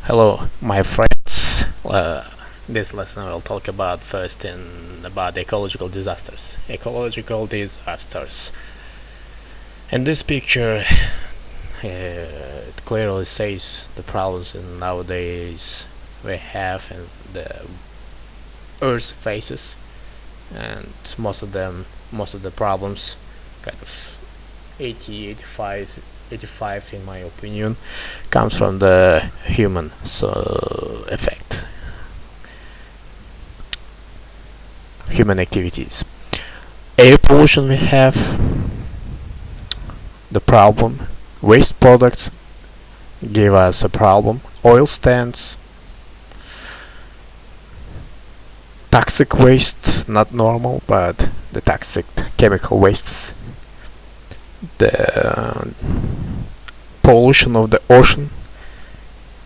Hello, my friends. This lesson I will talk about first about ecological disasters. Ecological disasters. In this picture, it clearly says the problems nowadays we have and the Earth faces, and most of the problems, kind of 85 in my opinion, comes from the human effect, human activities. Air pollution we have the problem, waste products give us a problem, oil stands, toxic waste, not normal but the toxic chemical wastes, the pollution of the ocean,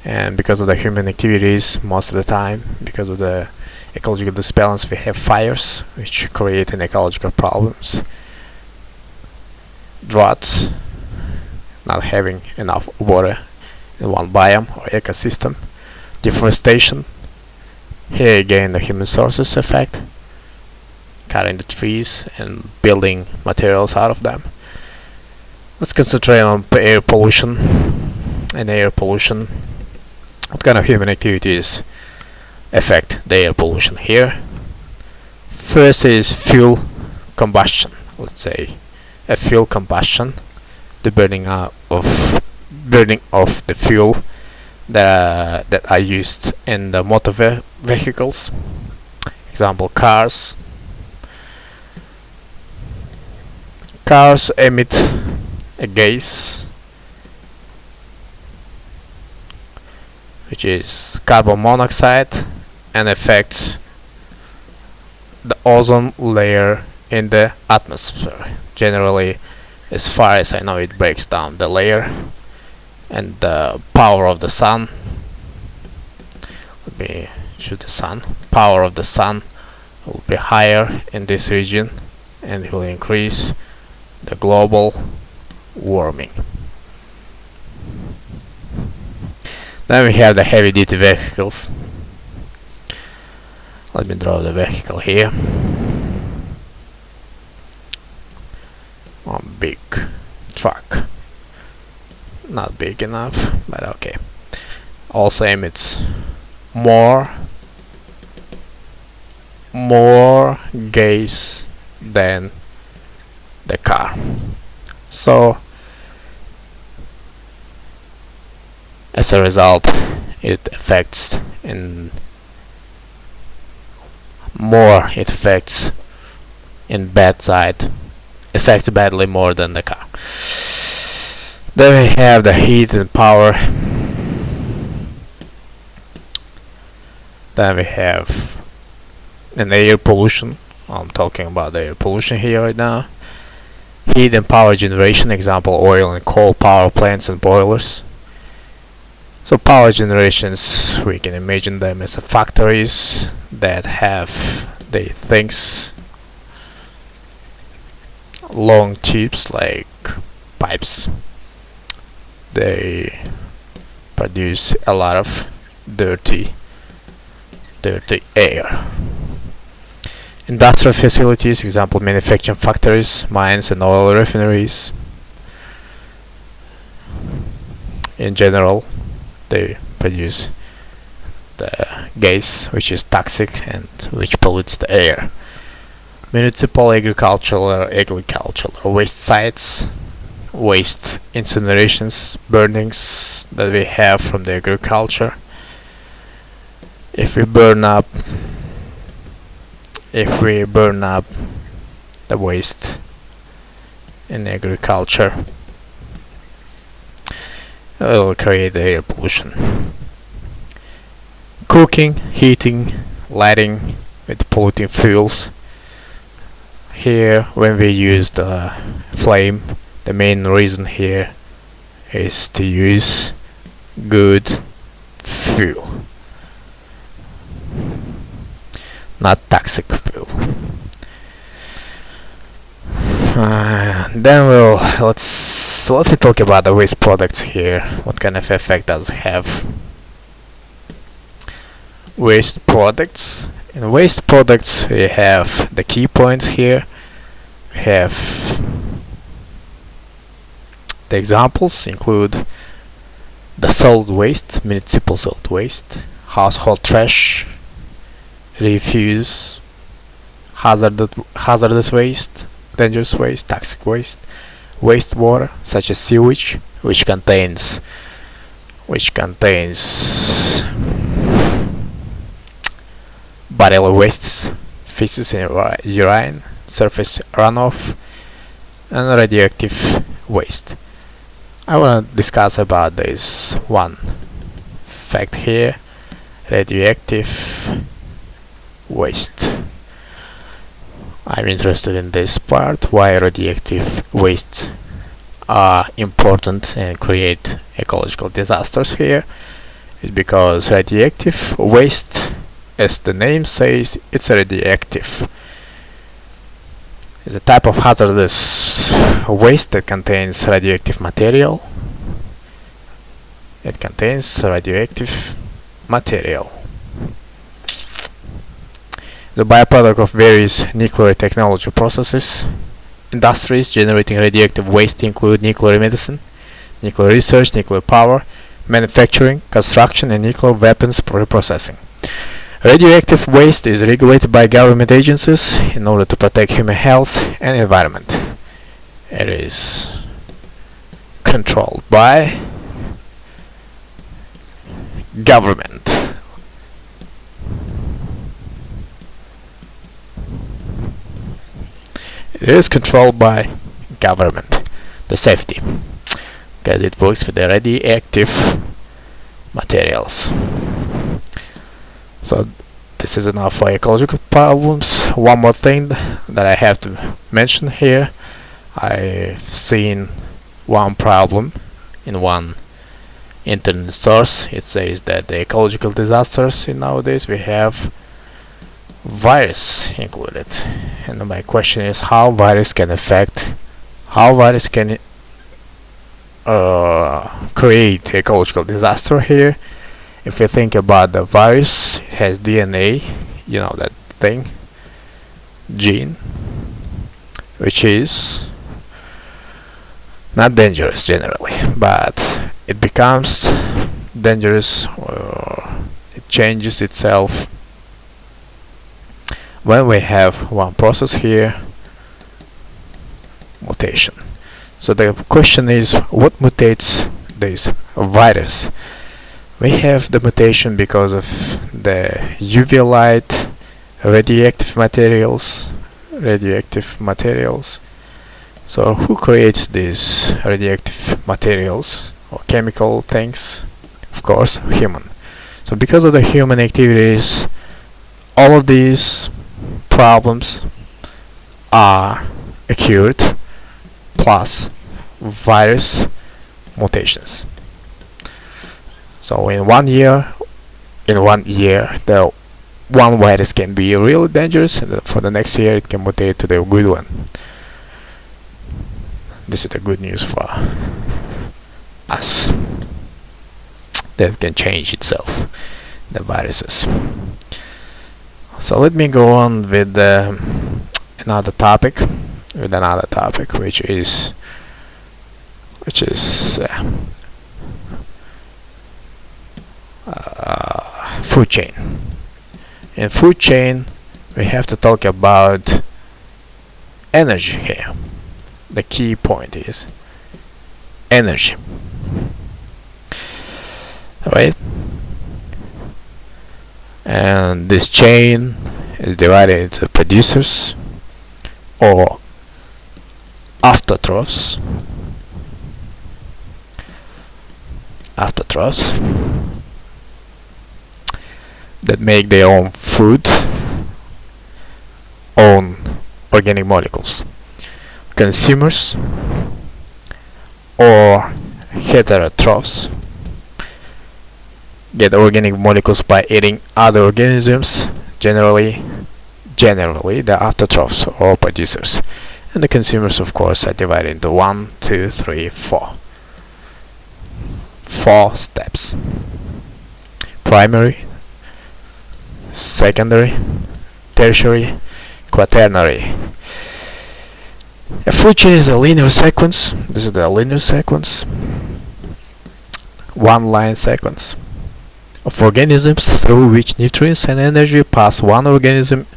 and because of the human activities most of the time, because of the ecological disbalance, we have fires which create an ecological problems, droughts, not having enough water in one biome or ecosystem, deforestation, here again the human sources effect, cutting the trees and building materials out of them. Let's concentrate on air pollution. And air pollution, what kind of human activities affect the air pollution here? First is fuel combustion. Let's say a fuel combustion, the burning of the fuel that are used in the motor vehicles. Example, cars. Cars emit a gas which is carbon monoxide and affects the ozone layer in the atmosphere. Generally, as far as I know, it breaks down the layer, and the power of the sun, let me shoot the sun, power of the sun will be higher in this region and it will increase the global warming. Then we have the heavy duty vehicles. Let me draw the vehicle here. One big truck. Not big enough, but okay. Also emits more gas than the car. So as a result, it affects in bad side, affects badly more than the car. Then we have the heat and power. Then we have an air pollution. I'm talking about the air pollution here right now. Heat and power generation, example oil and coal power plants and boilers. So power generations, we can imagine them as factories that have the things, long tubes like pipes. They produce a lot of dirty air. Industrial facilities, example manufacturing factories, mines and oil refineries. In general, they produce the gas which is toxic and which pollutes the air. Municipal agricultural waste sites, waste incinerations, burnings that we have from the agriculture. If we burn up the waste in agriculture, it will create air pollution. Cooking, heating, lighting with polluting fuels. Here, when we use the flame, the main reason here is to use good fuel, not toxic fuel. Then let me talk about the waste products here. What kind of effect does it have? waste products. In waste products, we have the key points here. We have the examples include the solid waste, municipal solid waste, household trash, refuse, hazardous waste, dangerous waste, toxic waste, wastewater such as sewage, which contains bodily wastes, feces and urine, surface runoff, and radioactive waste. I want to discuss about this one fact here: radioactive waste. I'm interested in this part, why radioactive wastes are important and create ecological disasters here. Is because radioactive waste, as the name says, it's radioactive. It's a type of hazardous waste that contains radioactive material. It contains radioactive material. The byproduct of various nuclear technology processes. Industries generating radioactive waste include nuclear medicine, nuclear research, nuclear power, manufacturing, construction, and nuclear weapons reprocessing. Radioactive waste is regulated by government agencies in order to protect human health and environment. It is controlled by government. It is controlled by government, the safety, because it works with the radioactive materials. So this is enough for ecological problems. One more thing that I have to mention here. I've seen one problem in one internet source. It says that the ecological disasters in nowadays we have virus included, and my question is how virus can create ecological disaster here. If you think about the virus, it has DNA, you know that thing, gene, which is not dangerous generally, but it becomes dangerous or it changes itself when we have one process here, mutation. So the question is, what mutates this virus? We have the mutation because of the UV light, radioactive materials. So who creates these radioactive materials or chemical things? Of course, human. So because of the human activities, all of these problems are occurred, plus virus mutations. So in one year, the one virus can be really dangerous, and for the next year it can mutate to the good one. This is the good news for us, that can change itself, the viruses. So let me go on with another topic, which is food chain. In food chain, we have to talk about energy here. The key point is energy. Alright? And this chain is divided into producers or aftertroughs that make their own food, own organic molecules. Consumers or heterotrophs get organic molecules by eating other organisms, generally the aftertroughs or producers. And the consumers, of course, are divided into 1, 2, 3, 4. 4 steps. Primary, secondary, tertiary, quaternary. A food chain is a linear sequence. This is the linear sequence, one line sequence of organisms through which nutrients and energy pass one organism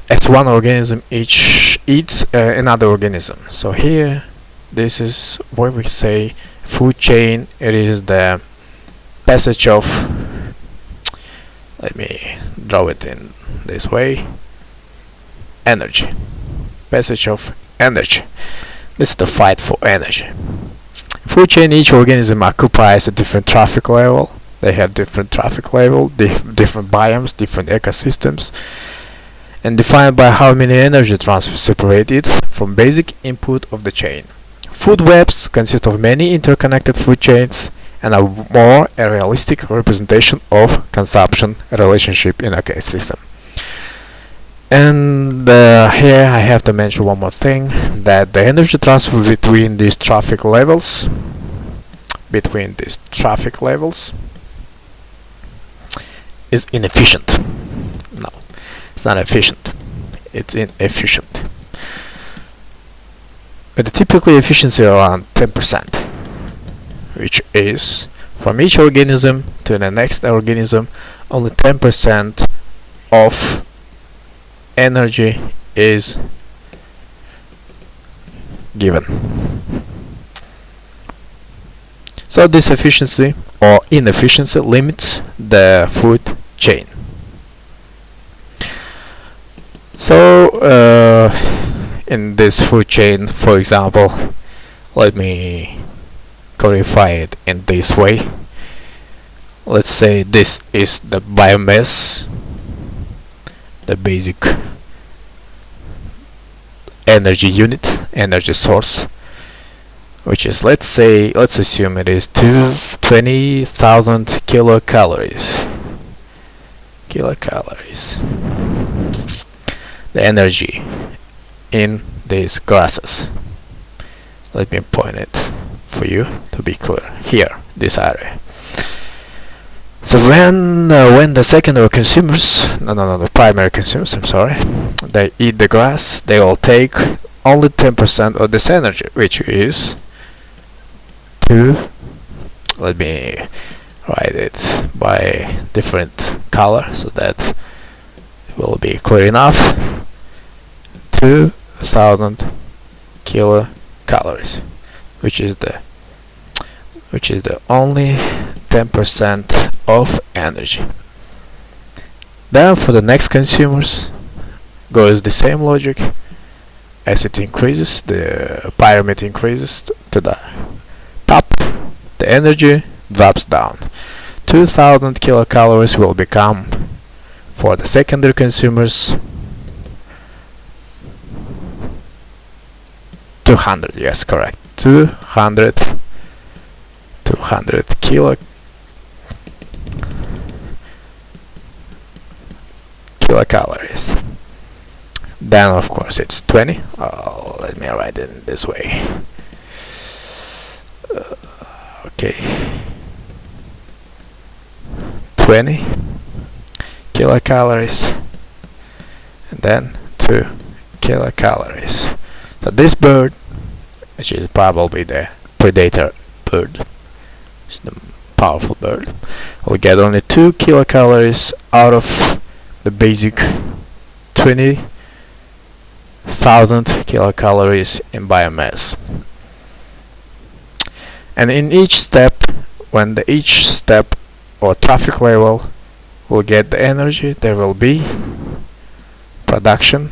as one organism each eats another organism. So here, this is what we say food chain. It is the passage of, let me draw it in this way, energy. Passage of energy. This is the fight for energy. Food chain, each organism occupies a different traffic level. They have different traffic level, different biomes, different ecosystems, and defined by how many energy transfers separate it from basic input of the chain. Food webs consist of many interconnected food chains and are more a realistic representation of consumption relationship in ecosystem. And here I have to mention one more thing, that the energy transfer between these traffic levels is inefficient. No, it's not efficient. It's inefficient. With the typical efficiency around 10%, which is from each organism to the next organism, only 10% of energy is given. So this efficiency or inefficiency limits the food chain. So in this food chain, for example, let me clarify it in this way. Let's say this is the biomass, the basic energy unit, energy source, which is, let's assume it is 20,000 kilocalories. The energy in these grasses. Let me point it for you to be clear. Here, this area. So when the secondary consumers, the primary consumers, I'm sorry, they eat the grass, they will take only 10% of this energy, which is let me write it by different color so that it will be clear enough. 2,000 kilocalories, which is the only 10% of energy. Then for the next consumers goes the same logic. As it increases, the pyramid increases to the top, the energy drops down. 2,000 kilocalories will become, for the secondary consumers, 200, yes, correct, 200 kilocalories. Then of course it's 20. Let me write it in this way. Okay, 20 kilocalories, and then 2 kilocalories. So this bird, which is probably the predator bird, it's the powerful bird, will get only 2 kilocalories out of the basic 20,000 kilocalories in biomass. And in each step, when each step or traffic level will get the energy, there will be production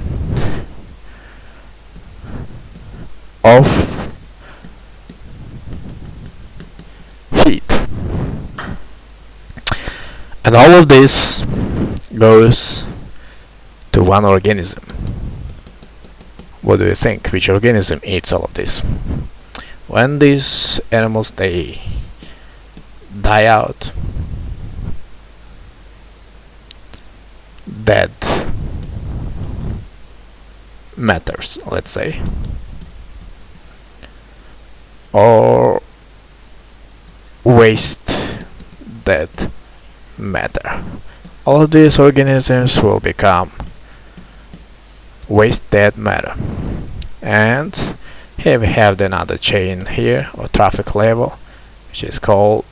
of heat. And all of this goes to one organism. What do you think? Which organism eats all of this? When these animals, they die out, dead matters, let's say, or waste dead matter, All of these organisms will become waste dead matter. And here we have another chain here, or traffic level, which is called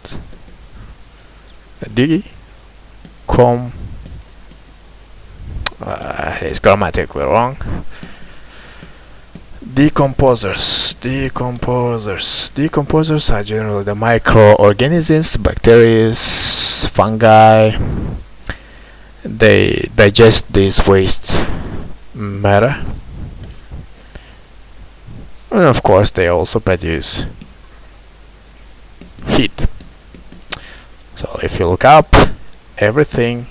decom. It's grammatically wrong. Decomposers are generally the microorganisms, bacteria, fungi. They digest this waste matter, and of course they also produce heat. So if you look up everything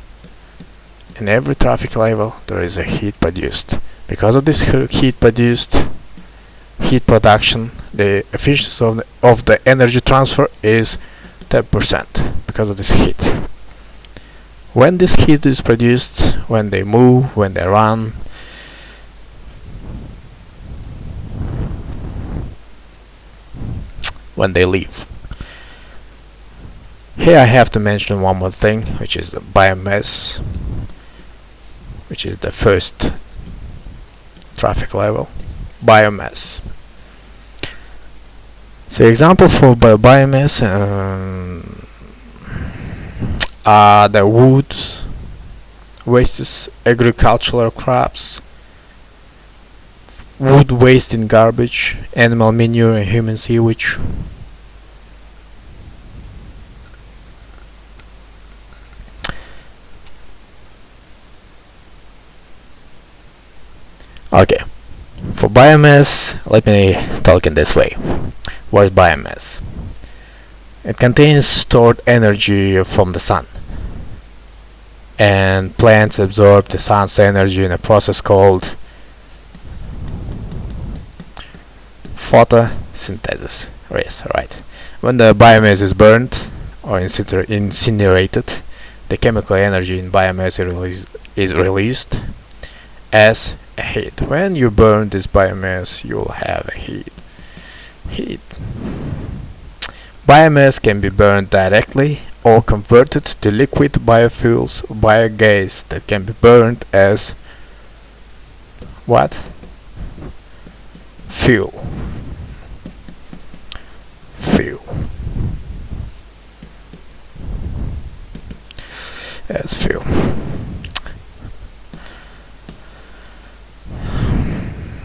in every traffic level, there is a heat produced. Because of this heat production, the efficiency of the energy transfer is 10% because of this heat. When this heat is produced, when they move, when they run, when they leave. Here I have to mention one more thing, which is the biomass, which is the first traffic level. Biomass. So example for biomass are the wood wastes, agricultural crops, wood waste in garbage, animal manure and human sewage. Okay, for biomass, let me talk in this way. What is biomass? It contains stored energy from the sun, and plants absorb the sun's energy in a process called photosynthesis. Yes, right. When the biomass is burned or incinerated, the chemical energy in biomass is released as a heat. When you burn this biomass, you will have a heat. Biomass can be burned directly or converted to liquid biofuels or biogas that can be burned as what? Fuel. As fuel.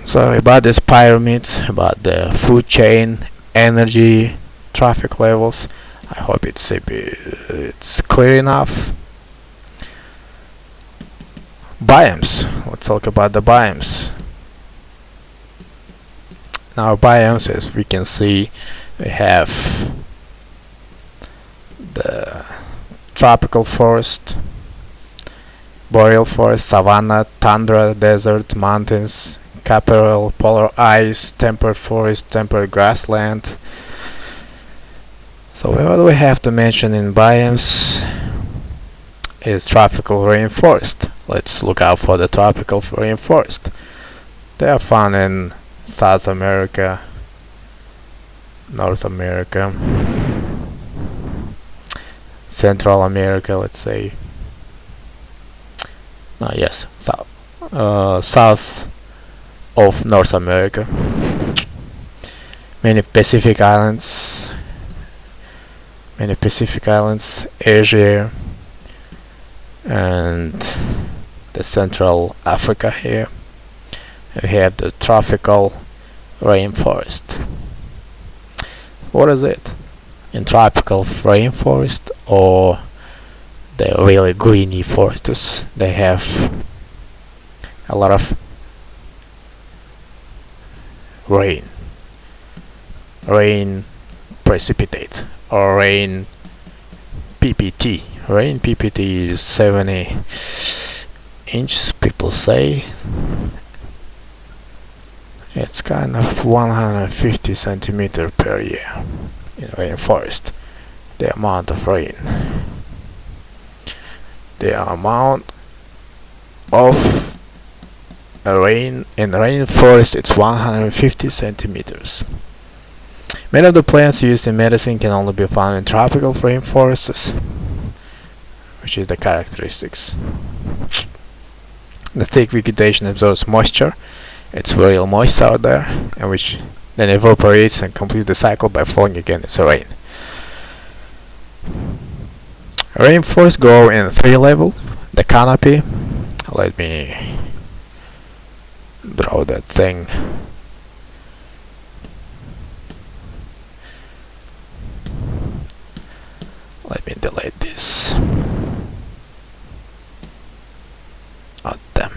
So about this pyramid, about the food chain, energy, traffic levels, I hope it's clear enough. Biomes. Let's talk about the biomes. Now biomes, as we can see, we have the tropical forest, boreal forest, savanna, tundra, desert, mountains, chaparral, polar ice, temperate forest, temperate grassland. So what do we have to mention in biomes is tropical rainforest. Let's look out for the tropical rainforest. They are found in South America, North America, Central America, let's say. Yes, south of North America. Many Pacific Islands, Asia, and the Central Africa here. We have the tropical rainforest. What is it? In tropical rainforest, or the really greeny forests, they have a lot of rain precipitate, or rain PPT. Rain PPT is 70 inches, people say. It's kind of 150 centimeters per year in rainforest. The amount of rain. The amount of rain in rainforest, it's 150 centimeters. Many of the plants used in medicine can only be found in tropical rainforests, which is the characteristics. The thick vegetation absorbs moisture. It's very moist out there, and which then evaporates and completes the cycle by falling again as rain. Rainforests grow in 3 levels. The canopy. Let me draw that thing. Let me delete this. Oh damn.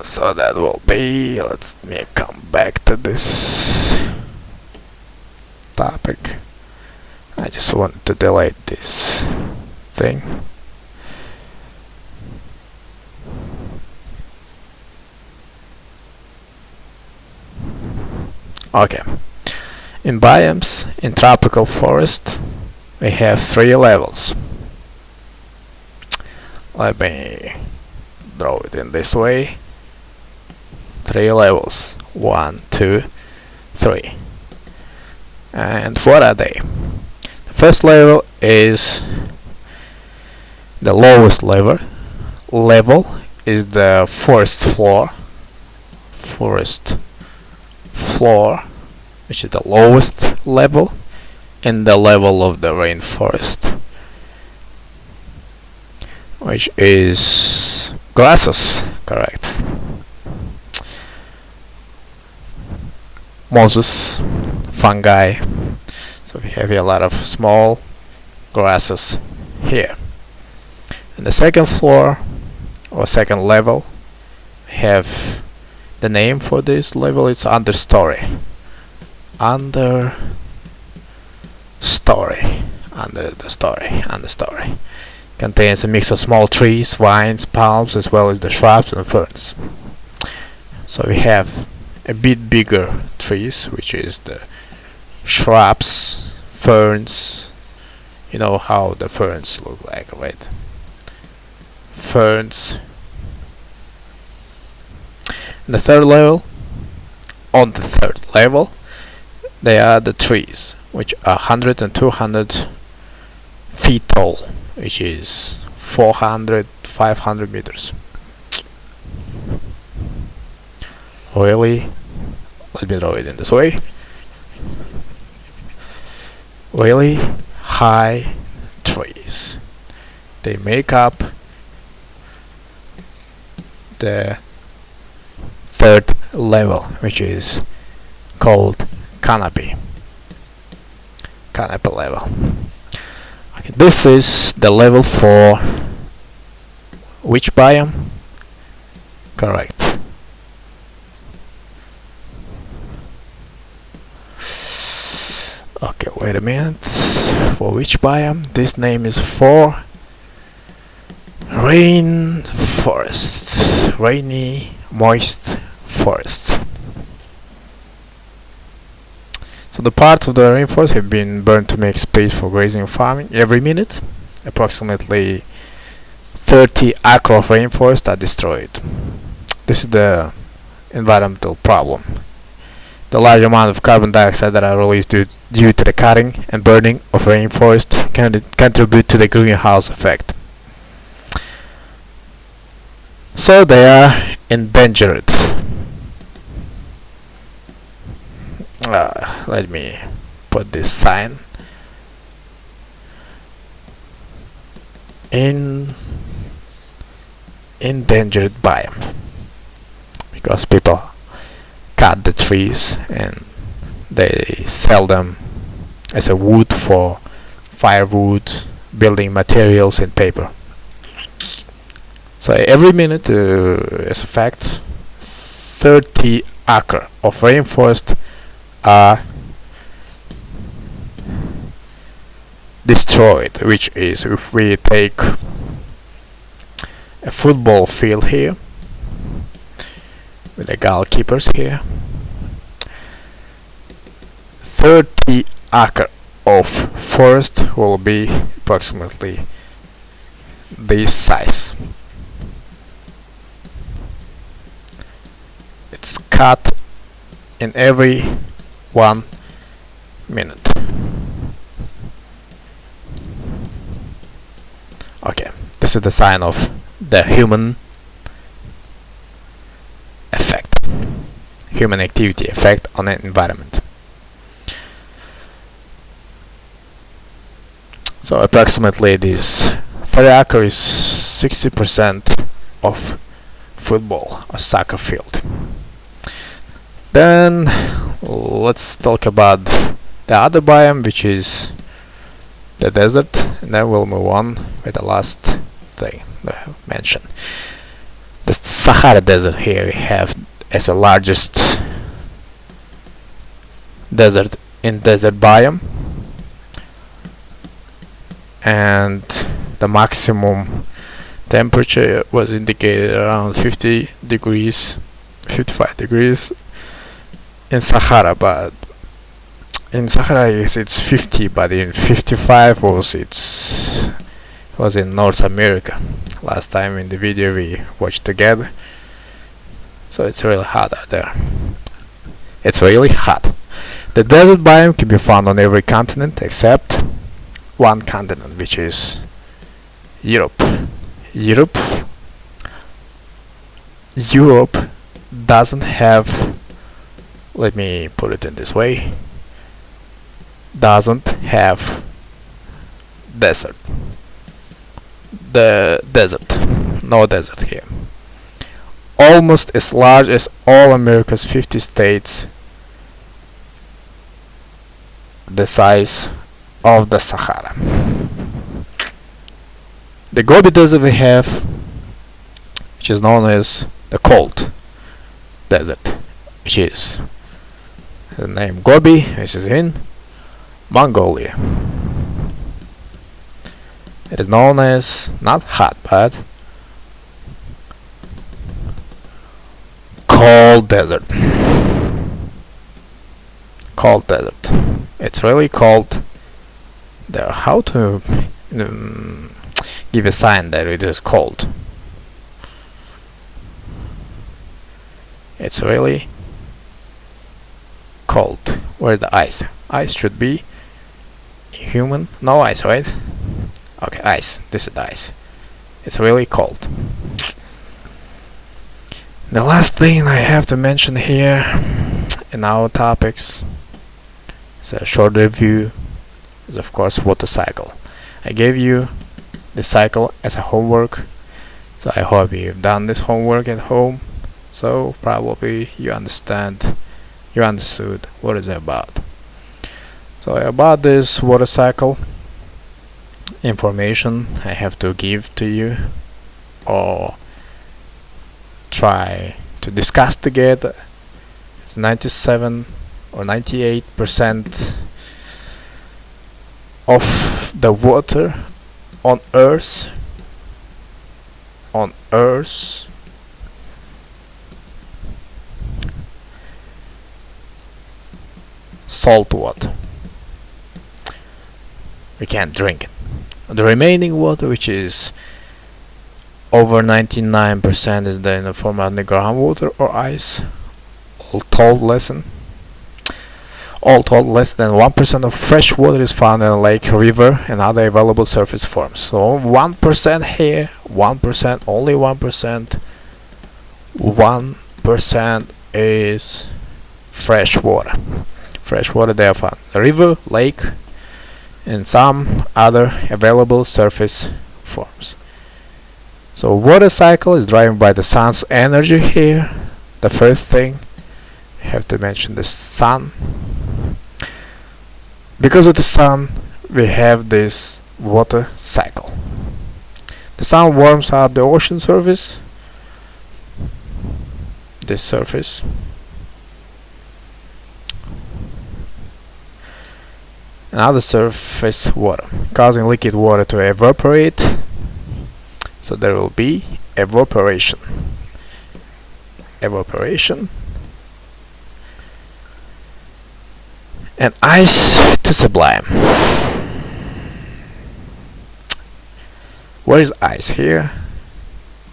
So that will be, let me come back to this topic. I just want to delete this thing. Okay. In biomes, in tropical forest, we have 3 levels. Let me draw it in this way. 3 levels. 1, 2, 3. And what are they? The first level is the lowest level. Level is the forest floor. Forest floor, which is the lowest level, and the level of the rainforest, which is grasses, correct. Mosses, fungi. So we have here a lot of small grasses here. And the second floor or second level, we have the name for this level is understory. Understory. Contains a mix of small trees, vines, palms, as well as the shrubs and ferns. So we have a bit bigger trees, which is the shrubs, ferns. You know how the ferns look like, right? Ferns. The third level, on the third level, they are the trees, which are 100 and 200 feet tall, which is 400, 500 meters. Really, let me draw it in this way. Really high trees. They make up the third level, which is called canopy. Canopy level. Okay, this is the level for which biome? Correct. Okay, wait a minute. For which biome? This name is for rainforests. Rainy, moist forests. So the parts of the rainforest have been burned to make space for grazing and farming. Every minute, approximately 30 acres of rainforest are destroyed. This is the environmental problem. The large amount of carbon dioxide that are released due to the cutting and burning of rainforest can contribute to the greenhouse effect. So they are endangered. Let me put this sign. Endangered biome, because people cut the trees and they sell them as a wood for firewood, building materials, and paper. So every minute, as a fact, 30 acres of rainforest are destroyed, which is, if we take a football field here with the goalkeepers here, 30 acres of forest will be approximately this size. It's cut in every 1 minute. Okay, this is the sign of the human effect, human activity effect on the environment. So approximately this 40 acre is 60% of football or soccer field. Then let's talk about the other biome, which is the desert, and then we'll move on with the last thing that I mentioned. The Sahara Desert here we have as the largest desert in desert biome, and the maximum temperature was indicated around 50 degrees, 55 degrees in Sahara, but in Sahara it's 50, but in 55 was in North America. Last time in the video we watched together. So it's really hot out there. It's really hot. The desert biome can be found on every continent except one continent, which is Europe. Europe doesn't have, let me put it in this way, doesn't have desert. No desert here. Almost as large as all America's 50 states, the size of the Sahara. The Gobi Desert we have, which is known as the cold desert, which is the name Gobi, which is in Mongolia. It is known as not hot, but cold desert. Cold desert. It's really cold there. How to give a sign that it is cold? It's really cold. Where's the ice? Ice should be human. No ice, right? Okay, ice. This is ice. It's really cold. The last thing I have to mention here in our topics is a short review, is of course water cycle. I gave you the cycle as a homework, so I hope you've done this homework at home. So probably you understood what it's about. So about this water cycle information I have to give to you, or try to discuss together. It's 97 or 98% of the water on Earth salt water. We can't drink it. The remaining water, which is over 99%, is in the form of underground water or ice. All told, less than 1% of fresh water is found in a lake, river, and other available surface forms. So 1% here, 1%, only 1%. 1% is fresh water. Fresh water they are found in a river, lake, and some other available surface forms. So water cycle is driven by the sun's energy here. The first thing I have to mention the sun. Because of the sun we have this water cycle. The sun warms up the ocean surface, this surface, and other surface water, causing liquid water to evaporate. So there will be evaporation. And ice to sublime. Where is ice here?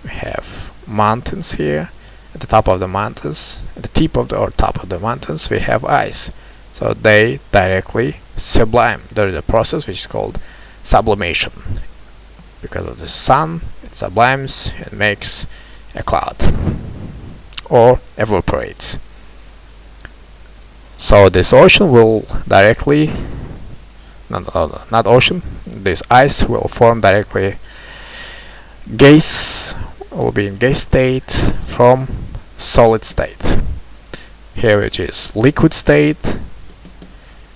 We have mountains here, at the top of the mountains, at the tip of the or top of the mountains, we have ice. So they directly sublime. There is a process which is called sublimation. Because of the sun, it sublimes and makes a cloud or evaporates. So this ocean will directly, not ocean, this ice will form directly gas, will be in gas state from solid state. Here which is liquid state,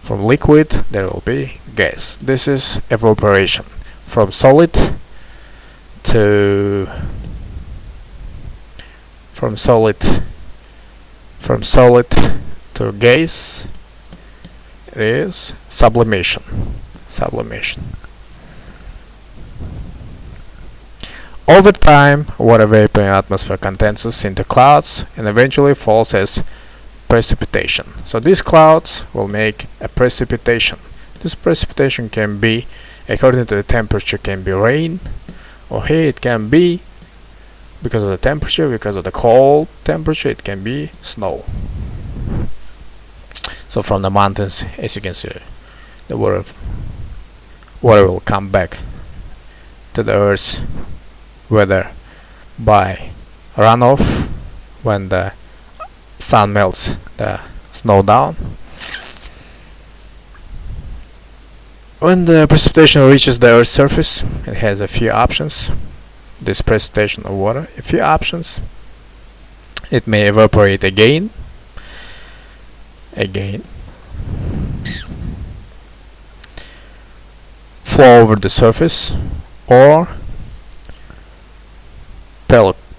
from liquid there will be gas. This is evaporation. From solid to gas, it is sublimation. Over time, water vapor in atmosphere condenses into clouds and eventually falls as precipitation. So these clouds will make a precipitation. This precipitation can be, according to the temperature, can be rain, or here it can be, because of the temperature, because of the cold temperature, it can be snow. So from the mountains, as you can see, the water will come back to the earth, whether by runoff when the sun melts the snow down. When the precipitation reaches the Earth's surface, it has a few options. This precipitation of water, a few options. It may evaporate again, flow over the surface, or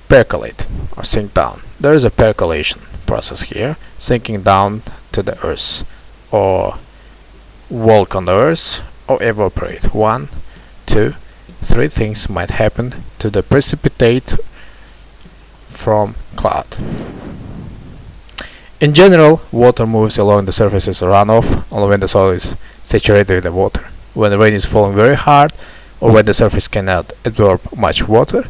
percolate or sink down. There is a percolation process here, sinking down to the earth, or walk on the earth, or evaporate. 1, 2, 3 things might happen to the precipitate from cloud. In general, water moves along the surfaces of runoff only when the soil is saturated with the water. When the rain is falling very hard, or when the surface cannot absorb much water.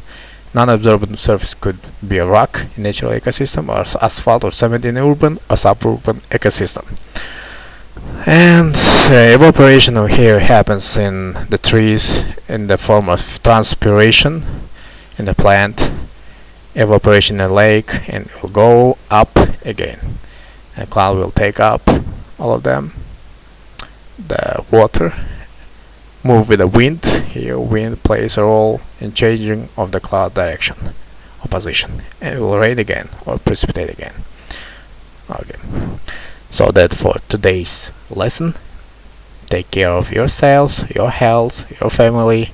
Non-absorbent surface could be a rock in natural ecosystem, or asphalt or cement in urban or suburban ecosystem. And evaporation of here happens in the trees in the form of transpiration in the plant, evaporation in the lake, and it will go up again. A cloud will take up all of them. The water move with the wind. Here wind plays a role in changing of the cloud direction or position, and it will rain again or precipitate again. Okay, so that for today's lesson. Take care of yourselves, your health, your family.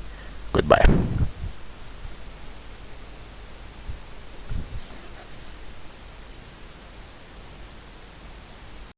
Goodbye.